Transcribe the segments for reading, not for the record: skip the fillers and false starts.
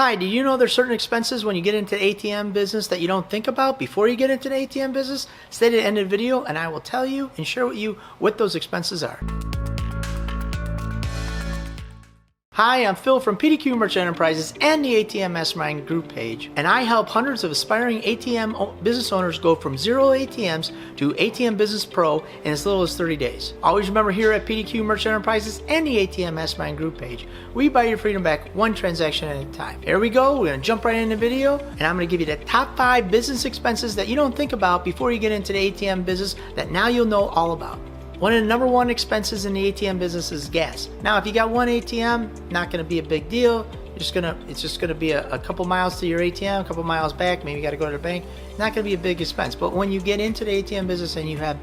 Hi, do you know there's certain expenses when you get into the ATM business that you don't think about before you get into the ATM business? Stay to the end of the video and I will tell you and share with you what those expenses are. Hi, I'm Phil from PDQ Merchant Enterprises and the ATM Mastermind group page, and I help hundreds of aspiring ATM business owners go from 0 ATMs to ATM Business Pro in as little as 30 days. Always remember, here at PDQ Merchant Enterprises and the ATM Mastermind group page, we buy your freedom back one transaction at a time. Here we go, we're going to jump right into the video, and I'm going to give you the top 5 business expenses that you don't think about before you get into the ATM business that now you'll know all about. One of the number one expenses in the ATM business is gas. Now, if you got one ATM, not going to be a big deal. It's just going to be a couple miles to your ATM, a couple miles back. Maybe you got to go to the bank. Not going to be a big expense. But when you get into the ATM business and you have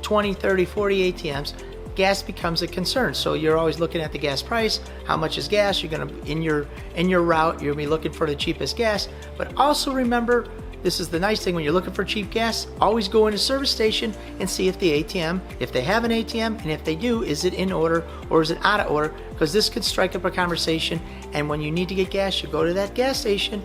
20, 30, 40 ATMs, gas becomes a concern. So you're always looking at the gas price. How much is gas? You're going to in your route, you'll be looking for the cheapest gas. But also remember, this is the nice thing when you're looking for cheap gas, always go in a service station and see if the ATM, if they have an ATM, and if they do, is it in order or is it out of order? Because this could strike up a conversation, and when you need to get gas, you go to that gas station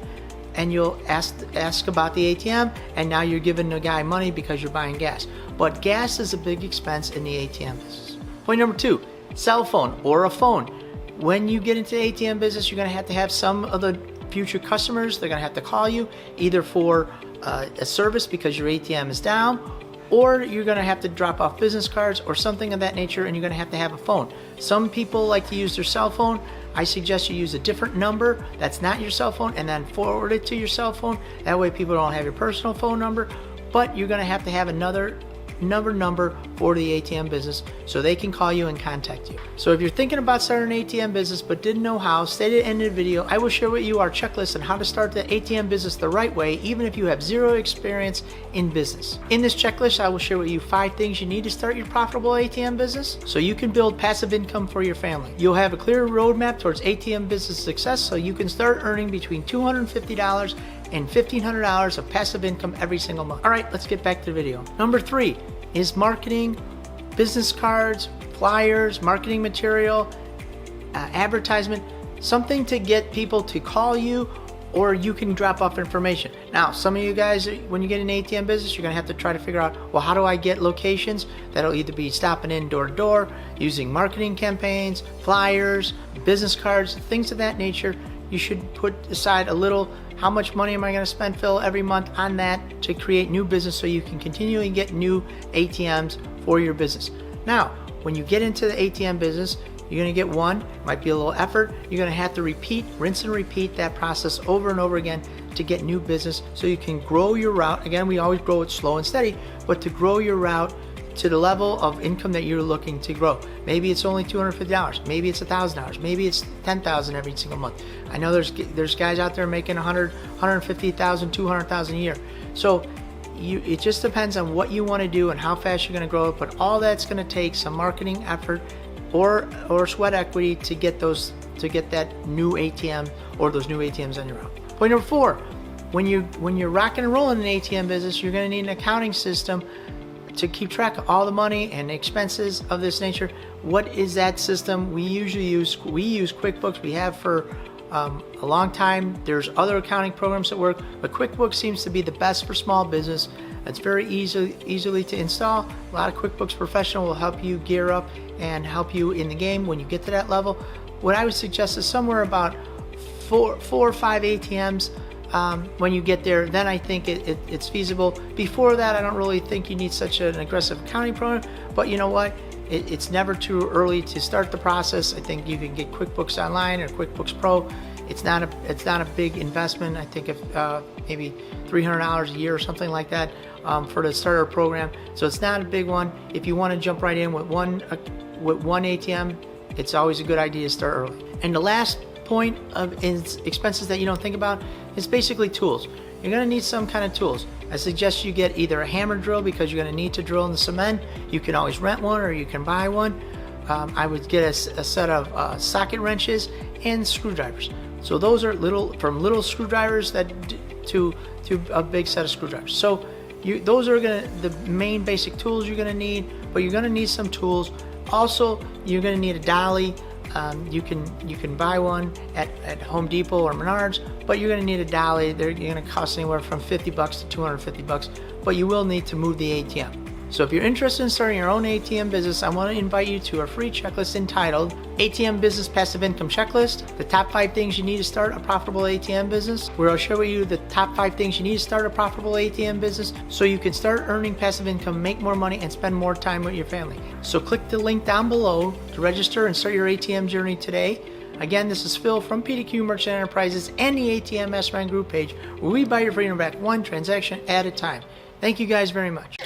and you'll ask about the ATM, and now you're giving the guy money because you're buying gas. But gas is a big expense in the ATM business. Point number 2, cell phone or a phone. When you get into the ATM business, you're going to have some of the future customers. They're going to have to call you either for a service because your ATM is down, or you're going to have to drop off business cards or something of that nature, and you're going to have a phone. Some people like to use their cell phone. I suggest you use a different number that's not your cell phone and then forward it to your cell phone. That way people don't have your personal phone number, but you're going to have another number for the ATM business so they can call you and contact you. So if you're thinking about starting an ATM business but didn't know how, stay to the end of the video. I will share with you our checklist on how to start the ATM business the right way, even if you have 0 experience in business. In this checklist, I will share with you 5 things you need to start your profitable ATM business so you can build passive income for your family. You'll have a clear roadmap towards ATM business success so you can start earning between $250 and $1,500 of passive income every single month. All right, let's get back to the video. Number 3 is marketing, business cards, flyers, marketing material, advertisement, something to get people to call you, or you can drop off information. Now, some of you guys, when you get in ATM business, you're gonna have to try to figure out, well, how do I get locations? That'll either be stopping in door to door, using marketing campaigns, flyers, business cards, things of that nature. You should put aside a little, how much money am I going to spend, Phil, every month on that to create new business so you can continually get new ATMs for your business. Now, when you get into the ATM business, you're going to get one, might be a little effort. You're going to have to rinse and repeat that process over and over again to get new business so you can grow your route. Again, we always grow it slow and steady, but to grow your route to the level of income that you're looking to grow. Maybe it's only $250, maybe it's $1,000, maybe it's $10,000 every single month. I know there's guys out there making $100,000, $150,000, $200,000 a year. So it just depends on what you want to do and how fast you're going to grow it, but all that's going to take some marketing effort or sweat equity to get that new ATM or those new ATMs on your route. Point number 4, when you're rocking and rolling in the ATM business, you're going to need an accounting system to keep track of all the money and expenses of this nature. What is that system? We use QuickBooks. We have for a long time. There's other accounting programs that work, but QuickBooks seems to be the best for small business. It's very easily to install. A lot of QuickBooks Professional will help you gear up and help you in the game when you get to that level. What I would suggest is somewhere about 4 or 5 ATMs. When you get there, then I think it's feasible. Before that, I don't really think you need such an aggressive accounting program, but you know what? It's never too early to start the process. I think you can get QuickBooks Online or QuickBooks Pro. It's not a big investment. I think if maybe $300 a year or something like that for the starter program. So it's not a big one. If you want to jump right in with one ATM, it's always a good idea to start early. And the last point of expenses that you don't think about is basically tools. You're going to need some kind of tools. I suggest you get either a hammer drill because you're going to need to drill in the cement. You can always rent one or you can buy one. I would get a set of socket wrenches and screwdrivers. So those are from little screwdrivers to a big set of screwdrivers. So those are the main basic tools you're going to need, but you're going to need some tools. Also, you're going to need a dolly. You can buy one at Home Depot or Menards, but you're going to need a dolly. They're going to cost anywhere from $50 to $250, but you will need to move the ATM. So if you're interested in starting your own ATM business, I want to invite you to our free checklist entitled ATM Business Passive Income Checklist, the top 5 things you need to start a profitable ATM business, where I'll share with you the top 5 things you need to start a profitable ATM business so you can start earning passive income, make more money, and spend more time with your family. So click the link down below to register and start your ATM journey today. Again, this is Phil from PDQ Merchant Enterprises and the ATM Mastermind Group page, where we buy your freedom back one transaction at a time. Thank you guys very much.